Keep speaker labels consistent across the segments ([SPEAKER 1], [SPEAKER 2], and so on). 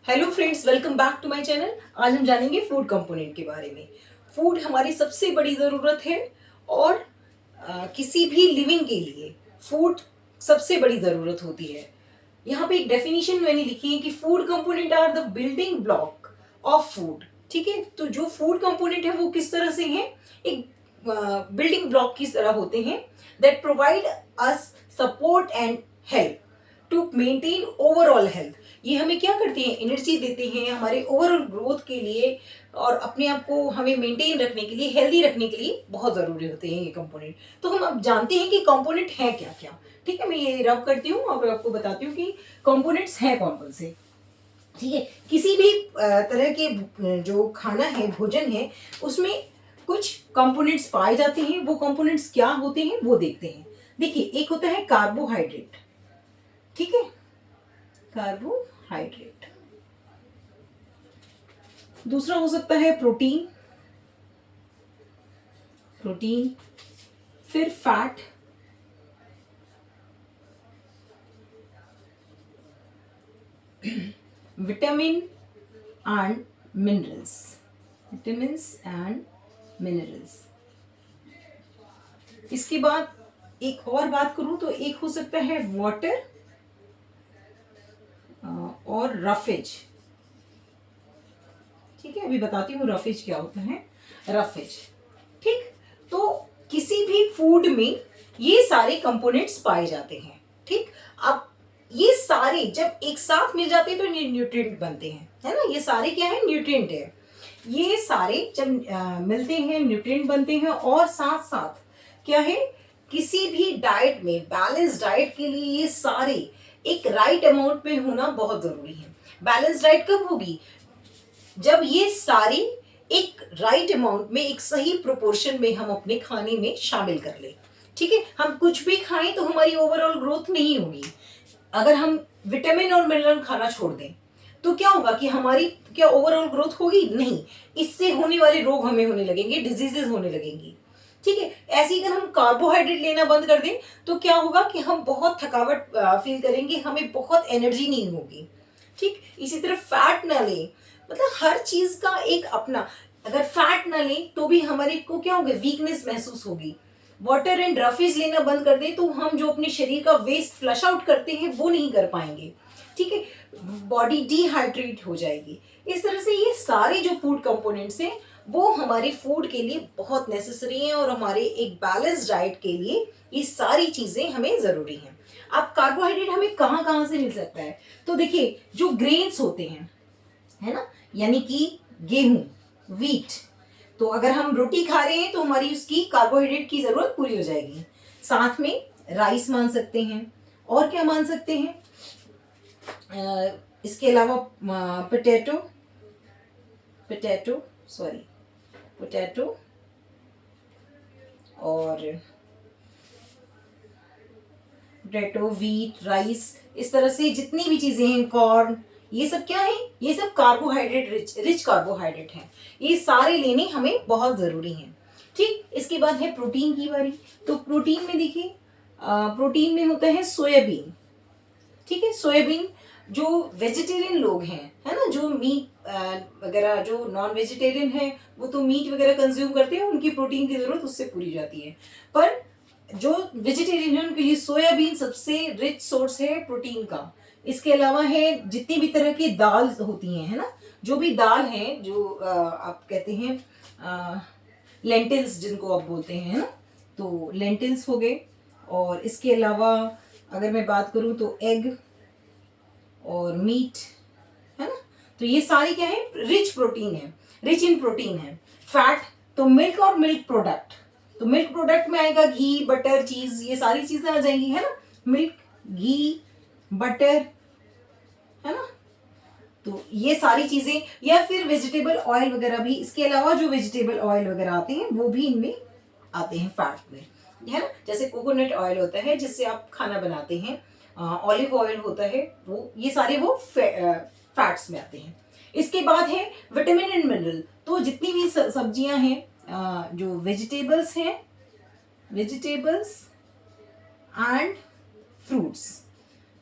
[SPEAKER 1] Hello friends, welcome back to my channel. आज हम जानेंगे फूड कंपोनेंट के बारे में। फूड हमारी सबसे बड़ी ज़रूरत है और किसी भी लिविंग के लिए फूड सबसे बड़ी ज़रूरत होती है। यहाँ पे एक डेफिनेशन मैंने लिखी है कि food component are the building block of food. ठीक है, तो जो फूड कंपोनेंट है वो किस तरह से है, एक बिल्डिंग ब्लॉक की तरह होते हैं that provide us support and help to maintain overall health. ये हमें क्या करते हैं, एनर्जी देते हैं हमारे ओवरऑल ग्रोथ के लिए और अपने आप को हमें मेंटेन रखने के लिए, हेल्दी रखने के लिए बहुत ज़रूरी होते हैं ये कंपोनेंट। तो हम अब जानते हैं कि कंपोनेंट है क्या क्या। ठीक है, मैं ये रब करती हूँ और आपको बताती हूँ कि कंपोनेंट्स हैं कौन कौन से। ठीक है, किसी भी तरह के जो खाना है, भोजन है, उसमें कुछ कंपोनेंट्स पाए जाते हैं। वो कंपोनेंट्स क्या होते हैं वो देखते हैं। देखिए, एक होता है कार्बोहाइड्रेट। ठीक है, कार्बोहाइड्रेट। दूसरा हो सकता है प्रोटीन। प्रोटीन, फिर fat, vitamin and minerals. Vitamins and minerals. इसके बाद एक और बात करूं तो एक हो सकता है वाटर और रफेज। ठीक है, अभी बताती हूँ रफेज क्या होता है। रफेज, ठीक। तो किसी भी फूड में ये सारे कंपोनेंट्स पाए जाते हैं। ठीक, अब ये सारे जब एक साथ मिल जाते हैं तो ये न्यूट्रिएंट बनते हैं, है ना। ये सारे क्या है, न्यूट्रिएंट है। ये सारे जब मिलते हैं न्यूट्रिएंट बनते हैं। और साथ साथ क्या है, किसी भी डाइट में, बैलेंस डाइट के लिए ये सारे एक राइट अमाउंट में होना बहुत जरूरी है। बैलेंस डाइट कब होगी, जब ये सारी एक राइट अमाउंट में, एक सही प्रोपोर्शन में हम अपने खाने में शामिल कर ले। ठीक है, हम कुछ भी खाएं तो हमारी ओवरऑल ग्रोथ नहीं होगी। अगर हम विटामिन और मिनरल खाना छोड़ दें तो क्या होगा कि हमारी क्या ओवरऑल ग्रोथ होगी? नहीं। इससे होने वाले रोग हमें होने लगेंगे, डिजीजेस होने लगेंगी। ठीक है, ऐसे ही अगर हम कार्बोहाइड्रेट लेना बंद कर दें तो क्या होगा कि हम बहुत थकावट फील करेंगे, हमें बहुत एनर्जी नहीं होगी। ठीक, इसी तरह फैट ना लें, मतलब हर चीज का एक अपना। अगर फैट ना लें तो भी हमारे को क्या होगा, वीकनेस महसूस होगी। वाटर एंड रफेज लेना बंद कर दें तो हम जो अपने शरीर का वेस्ट फ्लश आउट करते हैं वो नहीं कर पाएंगे। ठीक है, बॉडी डिहाइड्रेट हो जाएगी। इस तरह से ये सारे जो फूड कंपोनेंट्स हैं वो हमारे फूड के लिए बहुत नेसेसरी हैं और हमारे एक बैलेंस डाइट के लिए ये सारी चीजें हमें जरूरी हैं। अब कार्बोहाइड्रेट हमें कहाँ कहाँ से मिल सकता है, तो देखिए जो ग्रेन्स होते हैं, है ना, यानी कि गेहूं, वीट। तो अगर हम रोटी खा रहे हैं तो हमारी उसकी कार्बोहाइड्रेट की जरूरत पूरी हो जाएगी। साथ में राइस मान सकते हैं। और क्या मान सकते हैं, इसके अलावा पोटैटो, पोटैटो सॉरी पोटैटो और पोटैटो, वीट, राइस, इस तरह से जितनी भी चीजें हैं, कॉर्न, ये सब क्या है, ये सब कार्बोहाइड्रेट रिच कार्बोहाइड्रेट हैं। ये सारे लेने हमें बहुत जरूरी हैं। ठीक, इसके बाद है प्रोटीन की बारी। तो प्रोटीन में देखिए, प्रोटीन में होता है सोयाबीन। ठीक है, सोयाबीन जो वेजिटेरियन लोग हैं, है ना, जो मीट वगैरह, जो नॉन वेजिटेरियन है वो तो मीट वगैरह कंज्यूम करते हैं, उनकी प्रोटीन की जरूरत उससे पूरी जाती है। पर जो वेजिटेरियन है उनके लिए सोयाबीन सबसे रिच सोर्स है प्रोटीन का। इसके अलावा है जितनी भी तरह की दाल होती हैं, है ना, जो भी दाल है, जो आप कहते हैं लेंटिल्स जिनको आप बोलते हैं, है ना, तो लेंटिल्स हो गए। और इसके अलावा अगर मैं बात करूं तो एग और मीट, है ना, तो ये सारी क्या है, रिच प्रोटीन है, रिच इन प्रोटीन है। फैट, तो मिल्क और मिल्क प्रोडक्ट, तो मिल्क प्रोडक्ट में आएगा घी, बटर, चीज, ये सारी चीजें आ जाएंगी, है ना। मिल्क, घी, बटर, है ना, तो ये सारी चीजें, या फिर वेजिटेबल ऑयल वगैरह भी। इसके अलावा जो वेजिटेबल ऑयल वगैरह आते हैं वो भी इनमें आते हैं फैट में, है ना। जैसे कोकोनट ऑयल होता है जिससे आप खाना बनाते हैं, ऑलिव ऑयल होता है, वो ये सारे वो फैट्स में आते हैं। इसके बाद है विटामिन एंड मिनरल। तो जितनी भी सब्जियां हैं, जो वेजिटेबल्स हैं, वेजिटेबल्स एंड फ्रूट्स,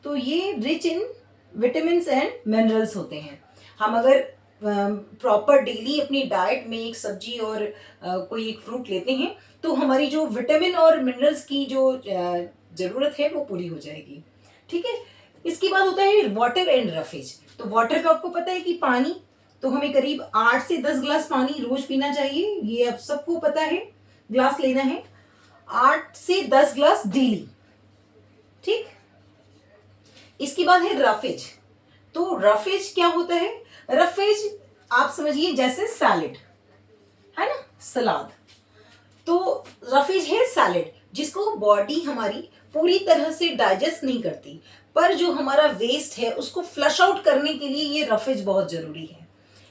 [SPEAKER 1] तो ये rich in vitamin and minerals होते हैं। हम अगर प्रॉपर डेली अपनी डाइट में एक सब्जी और कोई एक फ्रूट लेते हैं तो हमारी जो विटामिन और मिनरल्स की जो ज़रूरत है वो पूरी हो जाएगी। ठीक है। इसके बाद होता है वाटर एंड रफेज। तो वाटर का आपको पता है कि पानी, तो हमें करीब 8 से 10 ग्लास पानी रोज पीना चाहिए, ये अब सबको पता है। ग्लास लेना है 8 से 10 ग्लास डेली। ठीक। इसके बाद है रफेज। तो रफेज क्या होता है? रफेज आप समझिए जैसे सैलेड है ना, सलाद। तो रफेज है सैलेड जिसको बॉडी हमारी पूरी तरह से डाइजेस्ट नहीं करती, पर जो हमारा वेस्ट है उसको फ्लश आउट करने के लिए ये रफेज बहुत जरूरी है।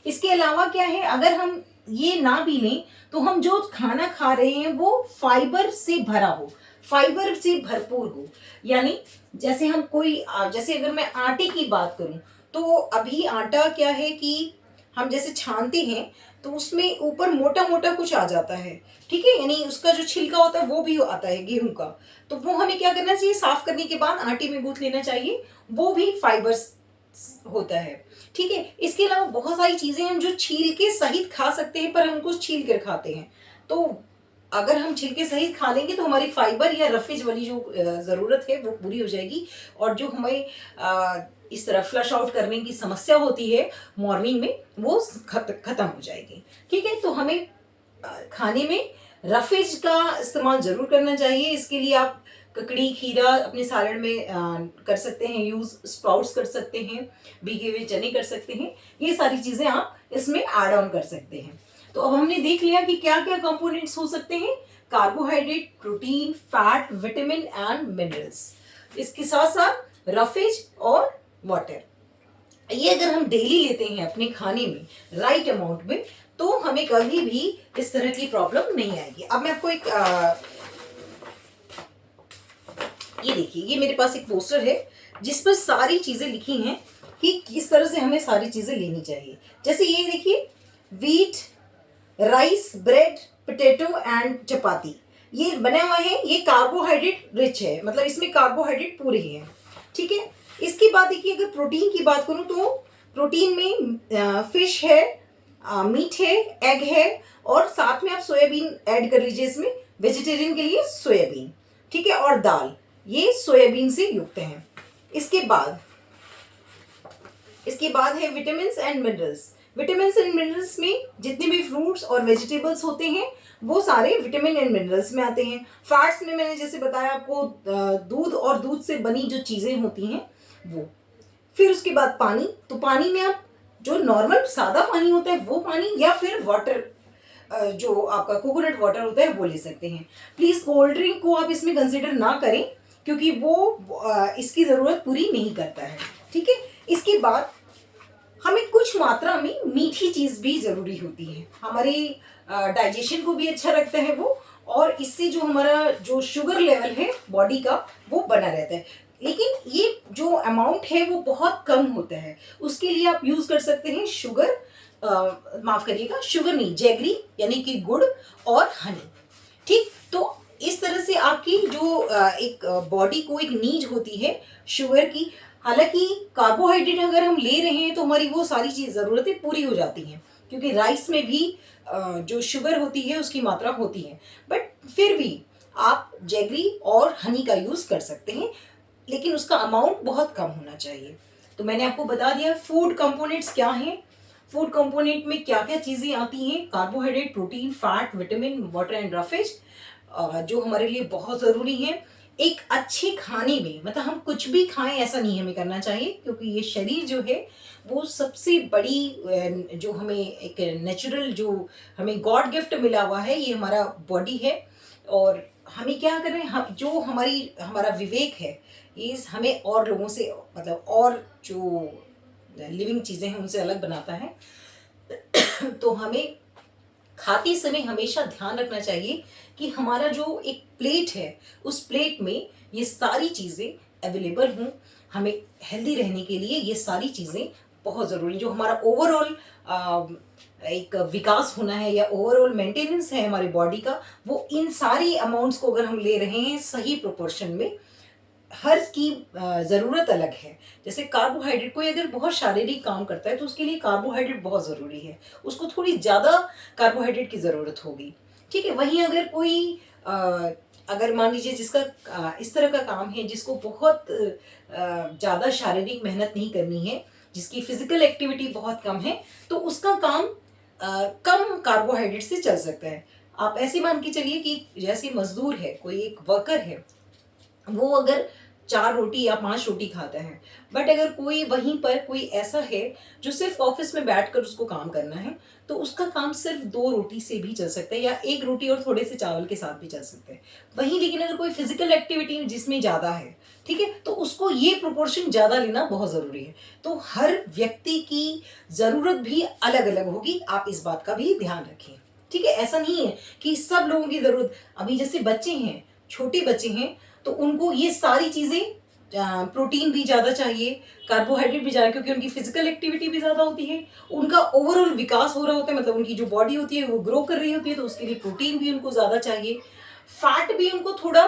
[SPEAKER 1] इसके अलावा क्या है, अगर हम ये ना भी लें तो हम जो खाना खा रहे हैं वो फाइबर से भरा हो, फाइबर से भरपूर हो। यानी जैसे हम कोई जैसे अगर मैं आटे की बात करूं तो अभी आटा क्या है कि हम जैसे छानते हैं तो उसमें ऊपर मोटा मोटा कुछ आ जाता है। ठीक है, यानी उसका जो छिलका होता है वो भी आता है गेहूं का, तो वो हमें क्या करना चाहिए, साफ करने के बाद आटे में गूंथ लेना चाहिए, वो भी फाइबर होता है। ठीक है। इसके अलावा बहुत सारी चीजें हैं जो छील के सहित खा सकते हैं, पर हम उनको छील कर खाते हैं। तो अगर हम छिलके सहित खा लेंगे तो हमारी फाइबर या रफेज वाली जो ज़रूरत है वो पूरी हो जाएगी, और जो हमें इस तरह फ्लश आउट करने की समस्या होती है मॉर्निंग में वो खत्म हो जाएगी। ठीक है। तो हमें खाने में रफेज का इस्तेमाल ज़रूर करना चाहिए। इसके लिए आप ककड़ी, खीरा अपने सैलेड में कर सकते हैं यूज़, स्प्राउट्स कर सकते हैं, भीगे हुए चने कर सकते हैं, ये सारी चीज़ें आप इसमें ऐड ऑन कर सकते हैं। तो अब हमने देख लिया कि क्या क्या कंपोनेंट्स हो सकते हैं, carbohydrate, protein, fat, vitamin and minerals. इसके साथ साथ रफेज और वाटर। ये अगर हम डेली लेते हैं अपने खाने में राइट अमाउंट में तो हमें कभी भी इस तरह की प्रॉब्लम नहीं आएगी। अब मैं आपको एक ये देखिए, ये मेरे पास एक पोस्टर है जिस पर सारी चीजें लिखी हैं कि किस तरह से हमें सारी चीजें लेनी चाहिए। जैसे ये देखिए, wheat, rice, bread, potato and chapati, ये बना हुआ है, ये कार्बोहाइड्रेट रिच है, मतलब इसमें कार्बोहाइड्रेट पूरे हैं। ठीक है। इसके बाद देखिए, अगर प्रोटीन की बात करूं तो प्रोटीन में फिश है, मीट है, एग है, और साथ में आप सोयाबीन ऐड कर लीजिए इसमें, वेजिटेरियन के लिए सोयाबीन। ठीक है। और दाल, ये सोयाबीन से युक्त हैं। इसके बाद है vitamin and minerals. Vitamin and minerals में जितने भी फ्रूट्स और वेजिटेबल्स होते हैं वो सारे विटामिन एंड मिनरल्स में आते हैं। फैट्स में मैंने जैसे बताया आपको, दूध और दूध से बनी जो चीज़ें होती हैं वो। फिर उसके बाद पानी, तो पानी में आप जो नॉर्मल सादा पानी होता है वो पानी, या फिर वाटर जो आपका कोकोनट वाटर होता है वो ले सकते हैं। प्लीज़ कोल्ड ड्रिंक को आप इसमें कंसिडर ना करें क्योंकि वो इसकी ज़रूरत पूरी नहीं करता है। ठीक है। इसके बाद हमें कुछ मात्रा में मीठी चीज़ भी ज़रूरी होती है, हमारे डाइजेशन को भी अच्छा रखता है वो, और इससे जो हमारा जो शुगर लेवल है बॉडी का वो बना रहता है। लेकिन ये जो अमाउंट है वो बहुत कम होता है, उसके लिए आप यूज़ कर सकते हैं शुगर, माफ़ करिएगा, शुगर नहीं, जैगरी यानी कि गुड़ और हनी। ठीक। तो इस तरह से आपकी जो एक बॉडी को एक नीड होती है शुगर की। हालांकि कार्बोहाइड्रेट अगर हम ले रहे हैं तो हमारी वो सारी चीज़ ज़रूरतें पूरी हो जाती हैं, क्योंकि राइस में भी जो शुगर होती है उसकी मात्रा होती है, बट फिर भी आप जैगरी और हनी का यूज़ कर सकते हैं, लेकिन उसका अमाउंट बहुत कम होना चाहिए। तो मैंने आपको बता दिया फूड कंपोनेंट्स क्या हैं, फूड कंपोनेंट में क्या क्या चीज़ें आती हैं, carbohydrate, protein, fat, vitamin, water and roughage, जो हमारे लिए बहुत ज़रूरी है। एक अच्छे खाने में, मतलब हम कुछ भी खाएं ऐसा नहीं हमें करना चाहिए, क्योंकि ये शरीर जो है वो सबसे बड़ी जो हमें एक नेचुरल जो हमें गॉड गिफ्ट मिला हुआ है, ये हमारा बॉडी है। और हमें क्या करना है, हम जो हमारा विवेक है ये हमें और लोगों से, मतलब और जो लिविंग चीज़ें हैं उनसे अलग बनाता है। तो हमें खाते समय हमेशा ध्यान रखना चाहिए कि हमारा जो एक प्लेट है उस प्लेट में ये सारी चीज़ें अवेलेबल हों। हमें हेल्दी रहने के लिए ये सारी चीज़ें बहुत ज़रूरी, जो हमारा ओवरऑल एक विकास होना है या ओवरऑल मेंटेनेंस है हमारी बॉडी का, वो इन सारी अमाउंट्स को अगर हम ले रहे हैं सही प्रोपोर्शन में हर की ज़रूरत अलग है। जैसे कार्बोहाइड्रेट, कोई अगर बहुत शारीरिक काम करता है तो उसके लिए कार्बोहाइड्रेट बहुत ज़रूरी है, उसको थोड़ी ज़्यादा कार्बोहाइड्रेट की ज़रूरत होगी। ठीक है, वहीं अगर कोई अ, अगर मान लीजिए जिसका इस तरह का काम है जिसको बहुत ज़्यादा शारीरिक मेहनत नहीं करनी है, जिसकी फिजिकल एक्टिविटी बहुत कम है, तो उसका काम कम कार्बोहाइड्रेट से चल सकता है। आप ऐसे मान के चलिए कि जैसे मजदूर है, कोई एक वर्कर है, वो अगर 4 रोटी या 5 रोटी खाता है, बट अगर कोई वहीं पर कोई ऐसा है जो सिर्फ ऑफिस में बैठकर उसको काम करना है, तो उसका काम सिर्फ 2 रोटी से भी चल सकता है या 1 रोटी और थोड़े से चावल के साथ भी चल सकता है। वहीं लेकिन अगर कोई फिजिकल एक्टिविटी जिसमें ज़्यादा है, ठीक है, तो उसको ये प्रोपोर्शन ज़्यादा लेना बहुत ज़रूरी है। तो हर व्यक्ति की ज़रूरत भी अलग अलग होगी, आप इस बात का भी ध्यान रखें। ठीक है, ऐसा नहीं है कि सब लोगों की ज़रूरत, अभी जैसे बच्चे हैं, छोटे बच्चे हैं, तो उनको ये सारी चीज़ें, प्रोटीन भी ज़्यादा चाहिए, कार्बोहाइड्रेट भी ज़्यादा, क्योंकि उनकी फिजिकल एक्टिविटी भी ज़्यादा होती है, उनका ओवरऑल विकास हो रहा होता है, मतलब उनकी जो बॉडी होती है वो ग्रो कर रही होती है, तो उसके लिए प्रोटीन भी उनको ज़्यादा चाहिए। फैट भी उनको थोड़ा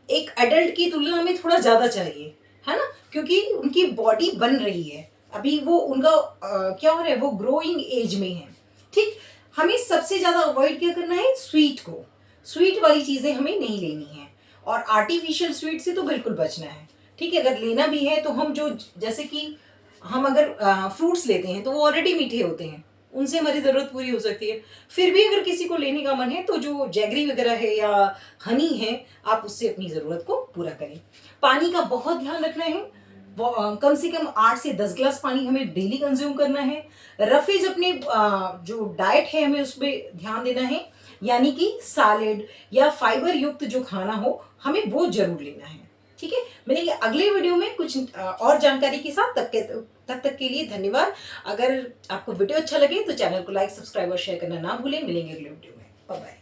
[SPEAKER 1] एक एडल्ट की तुलना में थोड़ा ज़्यादा चाहिए, है ना, क्योंकि उनकी बॉडी बन रही है, अभी वो उनका क्या हो रहा है, वो ग्रोइंग एज में है। ठीक, हमें सबसे ज़्यादा अवॉइड क्या करना है, स्वीट को, स्वीट वाली चीज़ें हमें नहीं लेनी है, और आर्टिफिशियल स्वीट से तो बिल्कुल बचना है। ठीक है, अगर लेना भी है तो हम जो, जैसे कि हम अगर फ्रूट्स लेते हैं तो वो ऑलरेडी मीठे होते हैं, उनसे हमारी ज़रूरत पूरी हो सकती है। फिर भी अगर किसी को लेने का मन है तो जो जैगरी वगैरह है या हनी है, आप उससे अपनी ज़रूरत को पूरा करें। पानी का बहुत ध्यान रखना है, कम से कम 8 से 10 ग्लास पानी हमें डेली कंज्यूम करना है। रफेज अपने जो डाइट है हमें उसमें ध्यान देना है, यानी कि सैलेड या फाइबर युक्त जो खाना हो हमें वो जरूर लेना है। ठीक है, मिलेंगे अगले वीडियो में कुछ और जानकारी के साथ। तब तक के लिए धन्यवाद। अगर आपको वीडियो अच्छा लगे तो चैनल को लाइक, सब्सक्राइब और शेयर करना ना भूलें। मिलेंगे अगले वीडियो में। Bye bye.